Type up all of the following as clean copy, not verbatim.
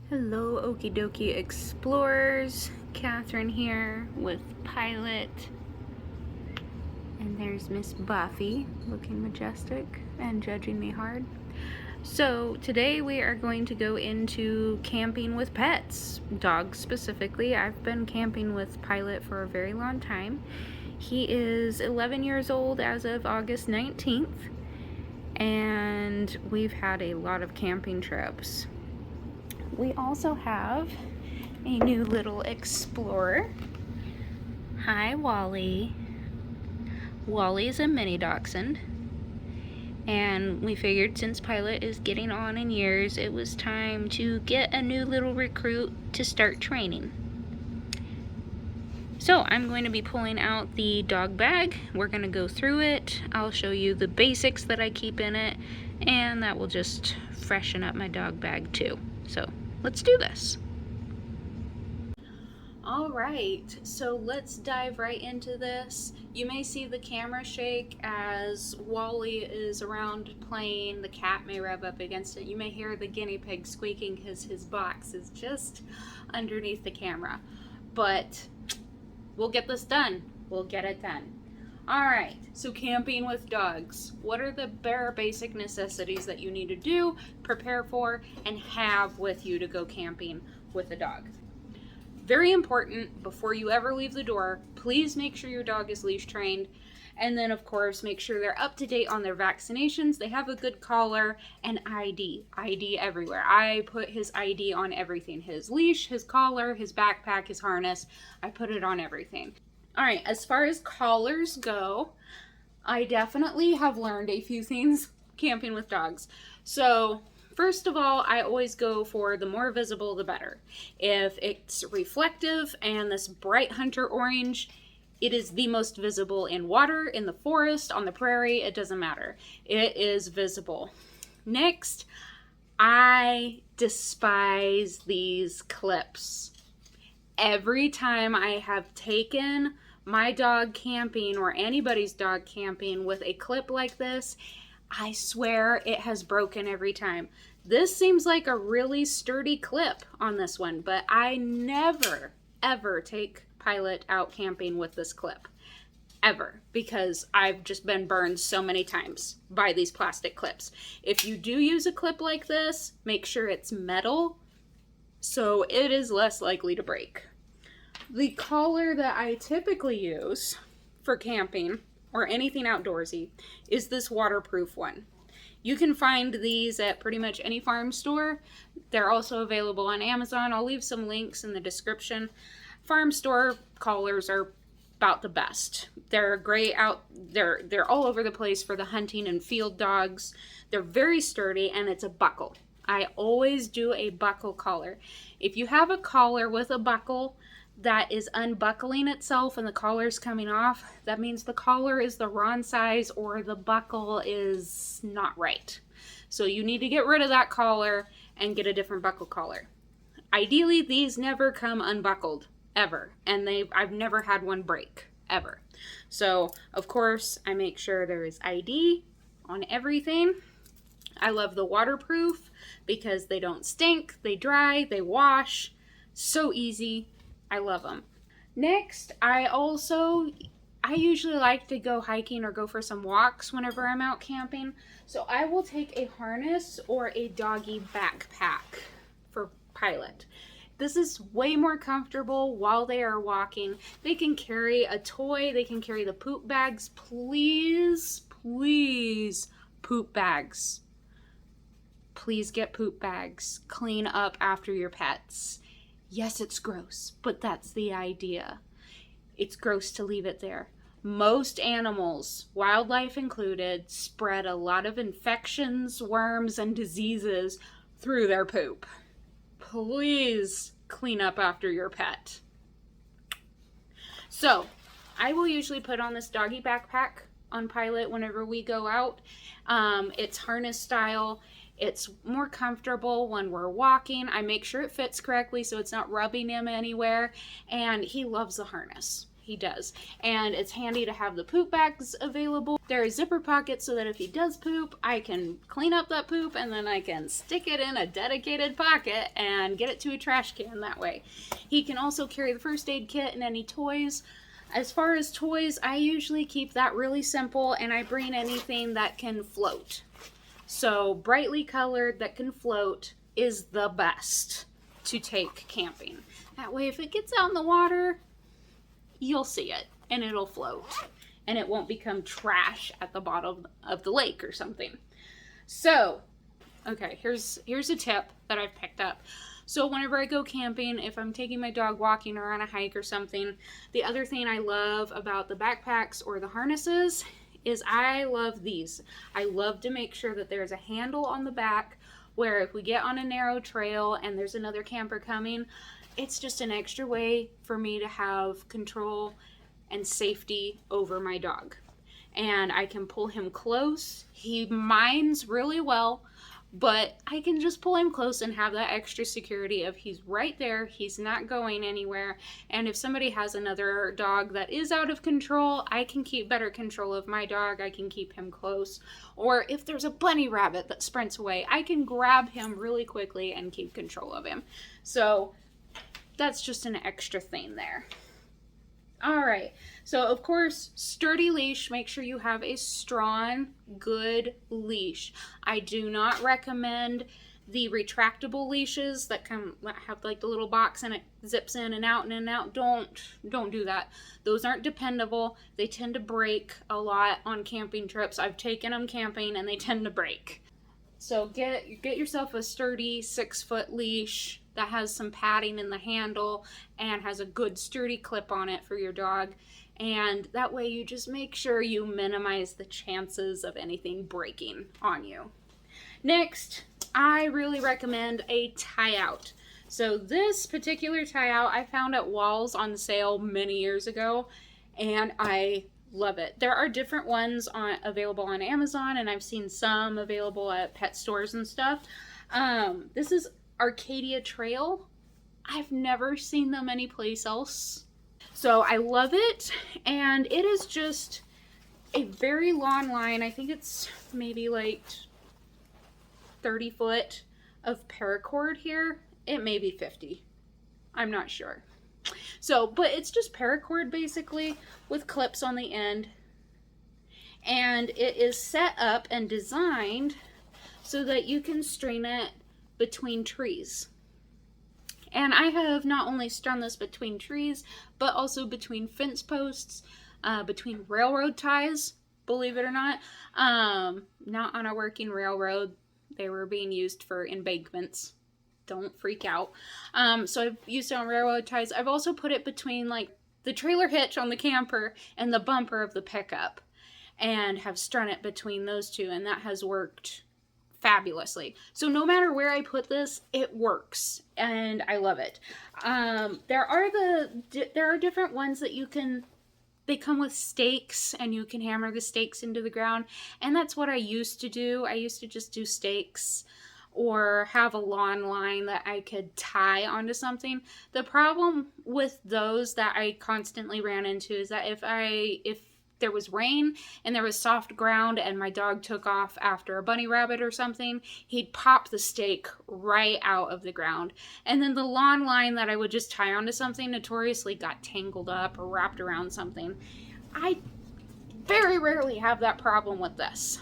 Hello, Okie Dokie Explorers. Catherine here with Pilot. And there's Miss Buffy, looking majestic and judging me hard. So today we are going to go into camping with pets, dogs specifically. I've been camping with Pilot for a very long time. He is 11 years old as of August 19th, and we've had a lot of camping trips. We also have a new little explorer. Hi, Wally. Wally's a mini dachshund, and we figured since Pilot is getting on in years, it was time to get a new little recruit to start training. So I'm going to be pulling out the dog bag. We're going to go through it. I'll show you the basics that I keep in it, and that will just freshen up my dog bag too. So let's do this. All right, so let's dive right into this. You may see the camera shake as Wally is around playing. The cat may rub up against it. You may hear the guinea pig squeaking because his box is just underneath the camera. But we'll get this done. We'll get it done. All right, so camping with dogs. What are the bare basic necessities that you need to do, prepare for, and have with you to go camping with a dog? Very important, before you ever leave the door, please make sure your dog is leash trained. And then, of course, make sure they're up to date on their vaccinations. They have a good collar and ID. ID everywhere. I put his ID on everything. His leash, his collar, his backpack, his harness. I put it on everything. All right, as far as collars go, I definitely have learned a few things camping with dogs. So first of all, I always go for the more visible, the better. If it's reflective and this bright hunter orange, it is the most visible in water, in the forest, on the prairie, it doesn't matter. It is visible. Next, I despise these clips. Every time I have taken my dog camping or anybody's dog camping with a clip like this, I swear it has broken every time. This seems like a really sturdy clip on this one, but I never, ever take Pilot out camping with this clip. Ever. Because I've just been burned so many times by these plastic clips. If you do use a clip like this, make sure it's metal so it is less likely to break. The collar that I typically use for camping or anything outdoorsy is this waterproof one. You can find these at pretty much any farm store. They're also available on Amazon. I'll leave some links in the description. Farm store collars are about the best. They're great out. They're all over the place for the hunting and field dogs. They're very sturdy, and it's a buckle. I always do a buckle collar. If you have a collar with a buckle that is unbuckling itself and the collar's coming off, that means the collar is the wrong size or the buckle is not right. So you need to get rid of that collar and get a different buckle collar. Ideally, these never come unbuckled, ever. And I've never had one break, ever. So, of course, I make sure there is ID on everything. I love the waterproof because they don't stink, they dry, they wash. So easy. I love them. Next, I usually like to go hiking or go for some walks whenever I'm out camping. So I will take a harness or a doggy backpack for Pilot. This is way more comfortable while they are walking. They can carry a toy. They can carry the poop bags. Please, please, poop bags. Please get poop bags. Clean up after your pets. Yes, it's gross, but that's the idea. It's gross to leave it there. Most animals, wildlife included, spread a lot of infections, worms, and diseases through their poop. Please clean up after your pet. So, I will usually put on this doggy backpack on Pilot whenever we go out. It's harness style. It's more comfortable when we're walking. I make sure it fits correctly so it's not rubbing him anywhere. And he loves the harness. He does. And it's handy to have the poop bags available. There are zipper pockets so that if he does poop, I can clean up that poop and then I can stick it in a dedicated pocket and get it to a trash can that way. He can also carry the first aid kit and any toys. As far as toys, I usually keep that really simple and I bring anything that can float. So brightly colored that can float is the best to take camping. That way if it gets out in the water, you'll see it and it'll float and it won't become trash at the bottom of the lake or something. So, okay, here's a tip that I've picked up. So whenever I go camping, if I'm taking my dog walking or on a hike or something, the other thing I love about the backpacks or the harnesses is I love these. I love to make sure that there's a handle on the back where if we get on a narrow trail and there's another camper coming, it's just an extra way for me to have control and safety over my dog. And I can pull him close. He minds really well, but I can just pull him close and have that extra security of he's right there, he's not going anywhere, and if somebody has another dog that is out of control, I can keep better control of my dog, I can keep him close. Or if there's a bunny rabbit that sprints away, I can grab him really quickly and keep control of him. So that's just an extra thing there. Alright, so of course, sturdy leash. Make sure you have a strong, good leash. I do not recommend the retractable leashes that have like the little box and it zips in and out and in and out. Don't do that. Those aren't dependable. They tend to break a lot on camping trips. I've taken them camping and they tend to break. So get yourself a sturdy 6-foot leash that has some padding in the handle and has a good sturdy clip on it for your dog. And that way you just make sure you minimize the chances of anything breaking on you. Next, I really recommend a tie-out. So this particular tie-out I found at Walls on sale many years ago, and I love it. There are different ones available on Amazon, and I've seen some available at pet stores and stuff. This is Arcadia Trail. I've never seen them anyplace else. So I love it, and it is just a very long line. I think it's maybe like 30 foot of paracord here. It may be 50. I'm not sure. So, but it's just paracord basically with clips on the end. And it is set up and designed so that you can string it between trees. And I have not only strung this between trees, but also between fence posts, between railroad ties, believe it or not. Not on a working railroad. They were being used for embankments. Don't freak out. So I've used it on railroad ties. I've also put it between like the trailer hitch on the camper and the bumper of the pickup and have strung it between those two, and that has worked fabulously. So no matter where I put this, it works and I love it. There are different ones that you can, they come with stakes and you can hammer the stakes into the ground, and that's what I used to do. I used to just do stakes or have a lawn line that I could tie onto something. The problem with those that I constantly ran into is that if there was rain and there was soft ground and my dog took off after a bunny rabbit or something, he'd pop the stake right out of the ground. And then the lawn line that I would just tie onto something notoriously got tangled up or wrapped around something. I very rarely have that problem with this.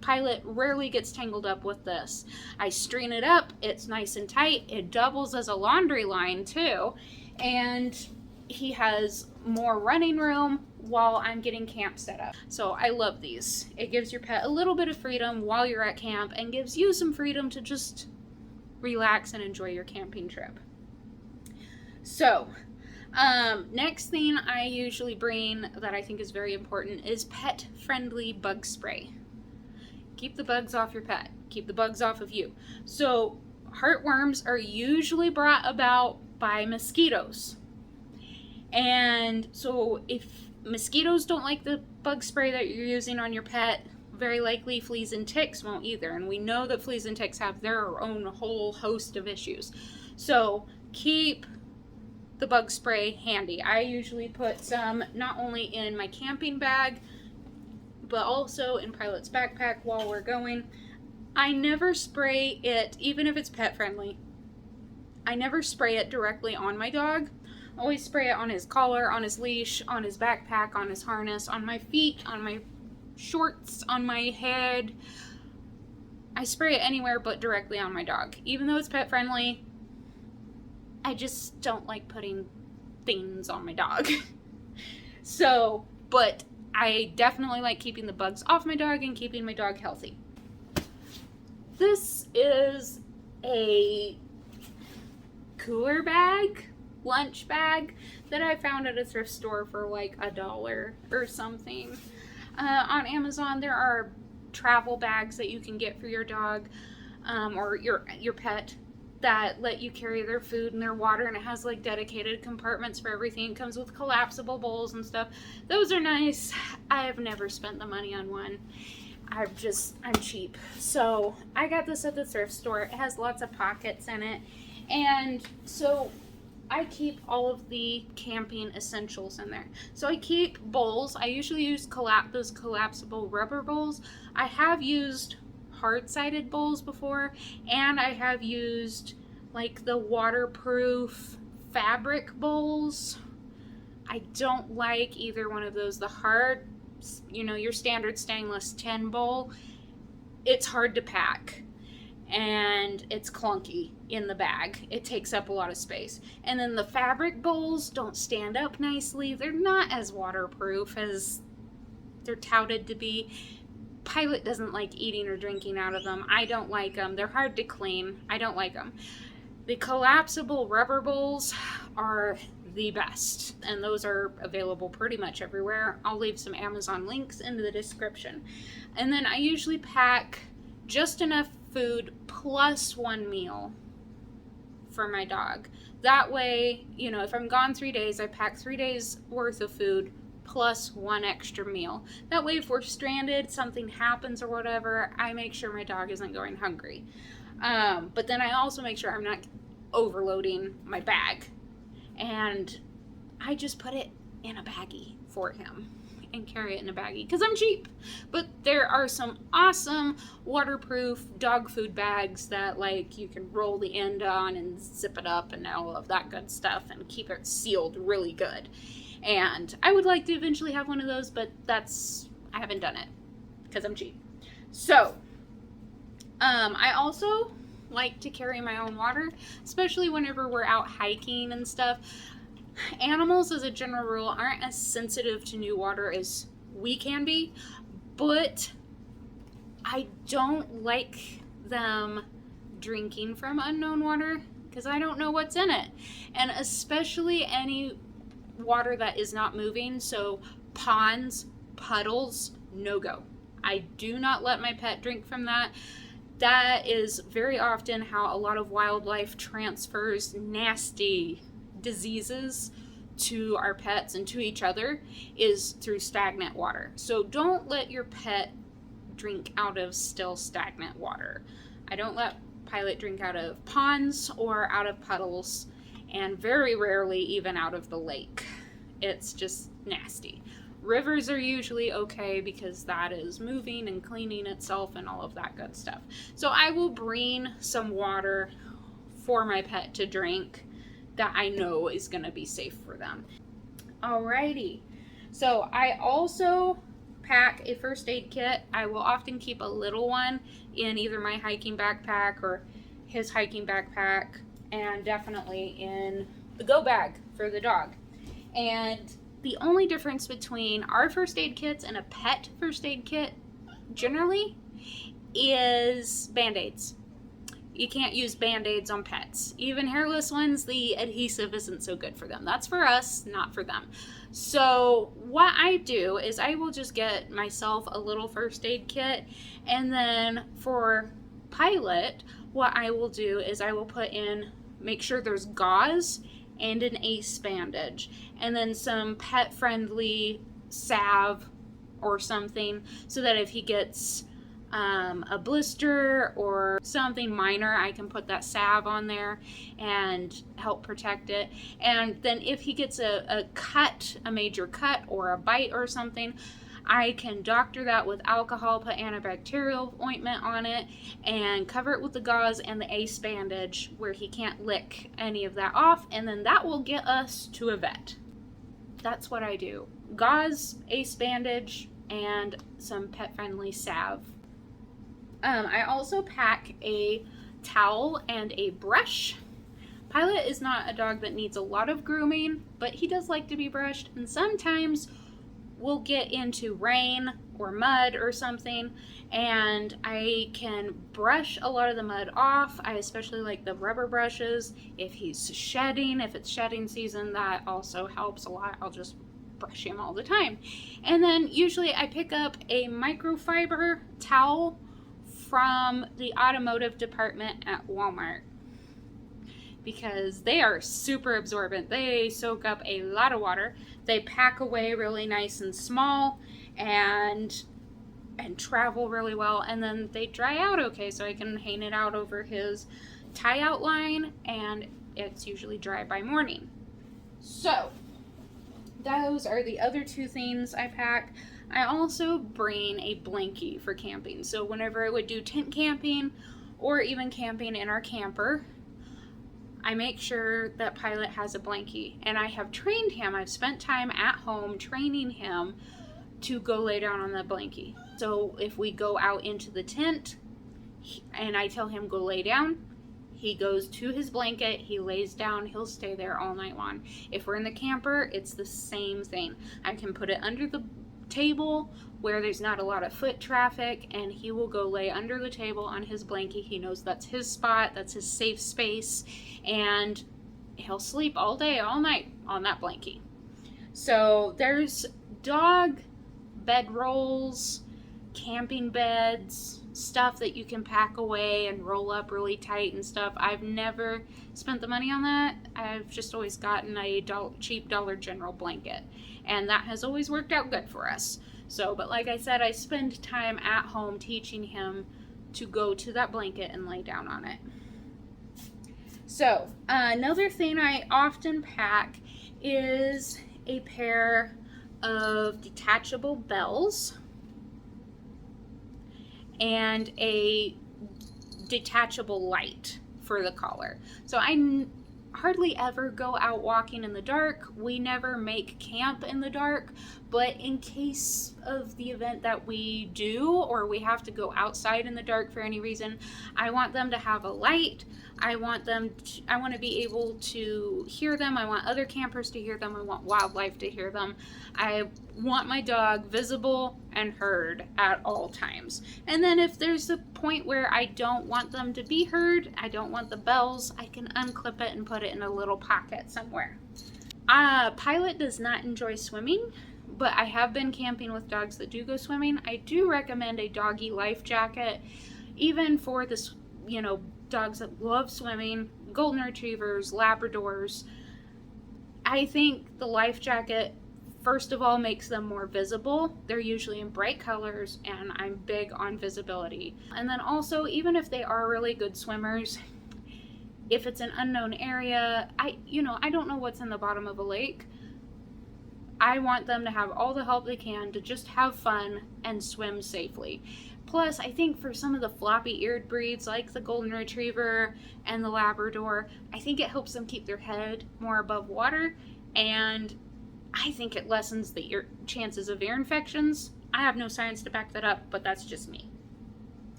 Pilot rarely gets tangled up with this. I string it up, it's nice and tight, it doubles as a laundry line too, and he has more running room while I'm getting camp set up. So I love these. It gives your pet a little bit of freedom while you're at camp and gives you some freedom to just relax and enjoy your camping trip. So, next thing I usually bring that I think is very important is pet-friendly bug spray. Keep the bugs off your pet. keep the bugs off of you. So heartworms are usually brought about by mosquitoes. And so if mosquitoes don't like the bug spray that you're using on your pet, very likely fleas and ticks won't either. And we know that fleas and ticks have their own whole host of issues. So keep the bug spray handy. I usually put some not only in my camping bag, but also in Pilot's backpack while we're going. I never spray it, even if it's pet friendly. I never spray it directly on my dog. I always spray it on his collar, on his leash, on his backpack, on his harness, on my feet, on my shorts, on my head. I spray it anywhere but directly on my dog. Even though it's pet friendly, I just don't like putting things on my dog. So, but I definitely like keeping the bugs off my dog and keeping my dog healthy. This is a cooler bag, lunch bag, that I found at a thrift store for like $1 or something. On Amazon, there are travel bags that you can get for your dog or your pet that let you carry their food and their water, and it has like dedicated compartments for everything. It comes with collapsible bowls and stuff. Those are nice. I have never spent the money on one. I'm cheap. So I got this at the thrift store. It has lots of pockets in it. And so I keep all of the camping essentials in there. So I keep bowls. I usually use those collapsible rubber bowls. I have used hard-sided bowls before, and I have used like the waterproof fabric bowls. I don't like either one of those. The hard, your standard stainless tin bowl, it's hard to pack and it's clunky in the bag. It takes up a lot of space. And then the fabric bowls don't stand up nicely. They're not as waterproof as they're touted to be. Pilot doesn't like eating or drinking out of them. I don't like them. They're hard to clean. I don't like them. The collapsible rubber bowls are the best, and those are available pretty much everywhere. I'll leave some Amazon links in the description. And then I usually pack just enough food plus one meal for my dog. That way, if I'm gone 3 days, I pack 3 days worth of food plus one extra meal. That way, if we're stranded, something happens or whatever, I make sure my dog isn't going hungry. But then I also make sure I'm not overloading my bag. And I just put it in a baggie for him and carry it in a baggie because I'm cheap. But there are some awesome waterproof dog food bags that you can roll the end on and zip it up and all of that good stuff and keep it sealed really good. And I would like to eventually have one of those, but I haven't done it because I'm cheap. So, I also like to carry my own water, especially whenever we're out hiking and stuff. Animals, as a general rule, aren't as sensitive to new water as we can be, but I don't like them drinking from unknown water because I don't know what's in it. And especially any water that is not moving, so ponds, puddles, no go. I do not let my pet drink from that. That is very often how a lot of wildlife transfers nasty diseases to our pets and to each other, is through stagnant water. So don't let your pet drink out of still stagnant water. I don't let Pilot drink out of ponds or out of puddles, and very rarely even out of the lake. It's just nasty. Rivers are usually okay because that is moving and cleaning itself and all of that good stuff. So I will bring some water for my pet to drink that I know is going to be safe for them. Alrighty. So I also pack a first aid kit. I will often keep a little one in either my hiking backpack or his hiking backpack, and definitely in the go bag for the dog. And the only difference between our first aid kits and a pet first aid kit generally is Band-Aids. You can't use Band-Aids on pets. Even hairless ones, the adhesive isn't so good for them. That's for us, not for them. So what I do is I will just get myself a little first aid kit, and then for Pilot, what I will do is I will put in, make sure there's gauze and an ace bandage, and then some pet friendly salve or something, so that if he gets a blister or something minor, I can put that salve on there and help protect it. And then if he gets a cut, a major cut or a bite or something, I can doctor that with alcohol, put antibacterial ointment on it, and cover it with the gauze and the ace bandage where he can't lick any of that off, and then that will get us to a vet. That's what I do. Gauze, ace bandage, and some pet-friendly salve. I also pack a towel and a brush. Pilot is not a dog that needs a lot of grooming, but he does like to be brushed, and sometimes we'll get into rain or mud or something, and I can brush a lot of the mud off. I especially like the rubber brushes. If he's shedding, if it's shedding season, that also helps a lot. I'll just brush him all the time. And then usually I pick up a microfiber towel from the automotive department at Walmart, because they are super absorbent. They soak up a lot of water. They pack away really nice and small, and travel really well, and then they dry out okay, so I can hang it out over his tie out line, and it's usually dry by morning. So those are the other two things I pack. I also bring a blankie for camping. So whenever I would do tent camping or even camping in our camper, I make sure that Pilot has a blankie. And I have trained him, I've spent time at home training him to go lay down on the blankie. So if we go out into the tent and I tell him go lay down, he goes to his blanket, he lays down, he'll stay there all night long. If we're in the camper, it's the same thing. I can put it under the table where there's not a lot of foot traffic, and he will go lay under the table on his blanket. He knows that's his spot, that's his safe space, and he'll sleep all day, all night on that blankie. So there's dog bed rolls, camping beds, stuff that you can pack away and roll up really tight and stuff. I've never spent the money on that. I've just always gotten a cheap Dollar General blanket, and that has always worked out good for us. So, but like I said, I spend time at home teaching him to go to that blanket and lay down on it. So, another thing I often pack is a pair of detachable bells and a detachable light for the collar. So I hardly ever go out walking in the dark. We never make camp in the dark, but in case of the event that we do, or we have to go outside in the dark for any reason, I want them to have a light. I want to be able to hear them. I want other campers to hear them. I want wildlife to hear them. I want my dog visible and heard at all times. And then if there's a point where I don't want them to be heard, I don't want the bells, I can unclip it and put it in a little pocket somewhere. Pilot does not enjoy swimming, but I have been camping with dogs that do go swimming. I do recommend a doggy life jacket, even for this, dogs that love swimming, golden retrievers, Labradors. I think the life jacket, first of all, makes them more visible. They're usually in bright colors, and I'm big on visibility. And then also, even if they are really good swimmers, if it's an unknown area, I don't know what's in the bottom of a lake. I want them to have all the help they can to just have fun and swim safely. Plus, I think for some of the floppy-eared breeds like the Golden Retriever and the Labrador, I think it helps them keep their head more above water, and I think it lessens the chances of ear infections. I have no science to back that up, but that's just me.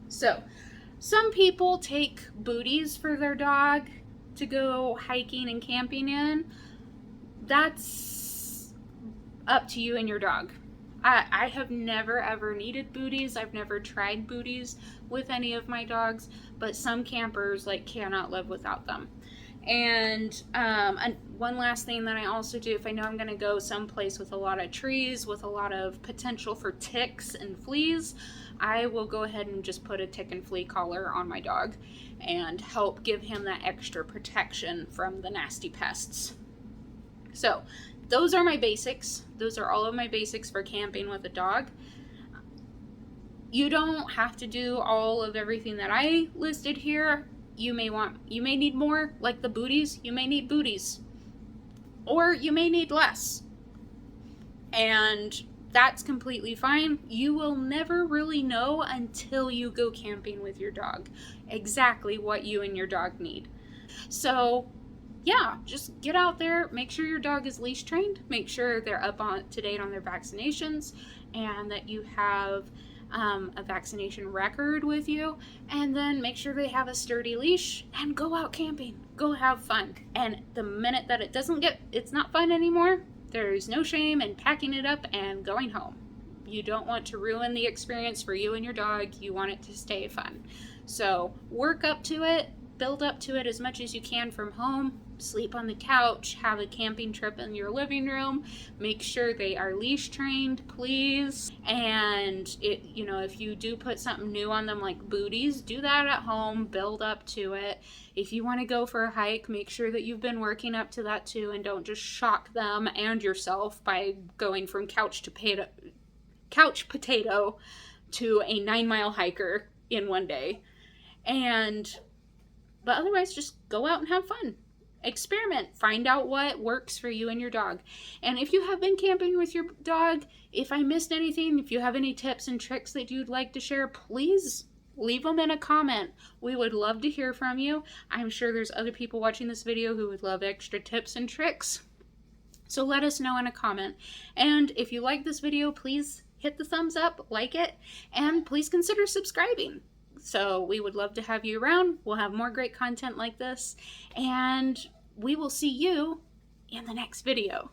So, some people take booties for their dog to go hiking and camping in. That's up to you and your dog. I have never ever needed booties. I've never tried booties with any of my dogs, but some campers cannot live without them. And one last thing that I also do, if I know I'm going to go someplace with a lot of trees, with a lot of potential for ticks and fleas, I will go ahead and just put a tick and flea collar on my dog and help give him that extra protection from the nasty pests. So those are my basics. Those are all of my basics for camping with a dog. You don't have to do all of everything that I listed here. You may need more, like the booties. You may need booties, or you may need less, and that's completely fine. You will never really know until you go camping with your dog exactly what you and your dog need. So yeah, just get out there, make sure your dog is leash trained, make sure they're up to date on their vaccinations, and that you have a vaccination record with you, and then make sure they have a sturdy leash, and go out camping, go have fun. And the minute that it's not fun anymore, there's no shame in packing it up and going home. You don't want to ruin the experience for you and your dog. You want it to stay fun. So work up to it, build up to it as much as you can from home. Sleep on the couch, have a camping trip in your living room. Make sure they are leash trained, please. And if you do put something new on them like booties, do that at home, build up to it. If you want to go for a hike, make sure that you've been working up to that too, and don't just shock them and yourself by going from couch potato to a 9-mile hiker in one day. But otherwise, just go out and have fun. Experiment. Find out what works for you and your dog. And if you have been camping with your dog, if I missed anything, if you have any tips and tricks that you'd like to share, please leave them in a comment. We would love to hear from you. I'm sure there's other people watching this video who would love extra tips and tricks. So let us know in a comment. And if you like this video, please hit the thumbs up, like it, and please consider subscribing. So we would love to have you around. We'll have more great content like this, and we will see you in the next video.